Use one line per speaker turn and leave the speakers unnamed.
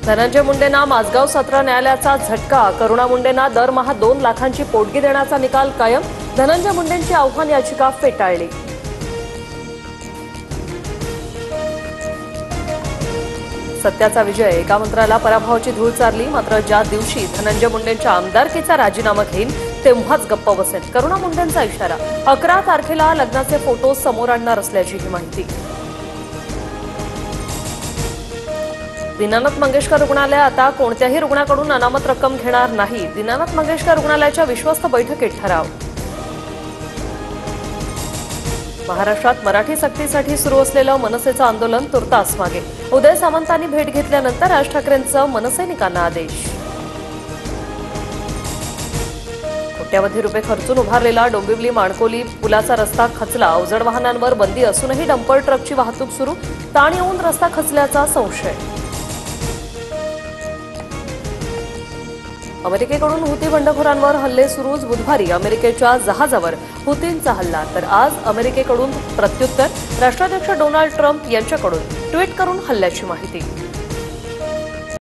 धनंजय मुंडेंना माझगाव सत्र न्यायालयाचा झटका. करुणा मुंडेंना दरमहा 2 लाखांची पोटगी देण्याचा निकाल कायम. धनंजय मुंडेंची आव्हान याचिका फेटाळली. सत्याचा विजय. एका मंत्र्याला पराभवाची धूळ चारली. मात्र ज्या दिवशी धनंजय मुंडेंच्या आमदारकीचा राजीनामा घेईन तेव्हाच गप्प बसेल. करुणा मुंडेंचा इशारा. 11 तारखेला लग्नाचे फोटो समोर आणणार असल्याची ही माहिती. दीनानाथ मंगेशकर रुग्णालय आता कोणत्याही रुग्णाकडून अनामत रक्कम घेणार नाही. दीनानाथ मंगेशकर रुग्णालयाच्या विश्वस्त बैठकीत ठराव. महाराष्ट्रात मराठी सक्तीसाठी सुरू असलेलं मनसेचं आंदोलन तुर्तास मागे. उदय सामंतांनी भेट घेतल्यानंतर राज ठाकरेंचं मनसैनिकांना आदेश. कोट्यवधी रुपये खर्चून उभारलेला डोंबिवली माणकोली पुलाचा रस्ता खचला. अवजड वाहनांवर बंदी असूनही डंपर ट्रकची वाहतूक सुरू. ताण येऊन रस्ता खचल्याचा संशय. अमेरिकेकडून हुती बंडखोरांवर हल्ले सुरूच. बुधवारी अमेरिकेच्या जहाजावर हुतींचा हल्ला, तर आज अमेरिकेकडून प्रत्युत्तर. राष्ट्राध्यक्ष डोनाल्ड ट्रम्प यांच्याकडून ट्विट करून हल्ल्याची माहिती.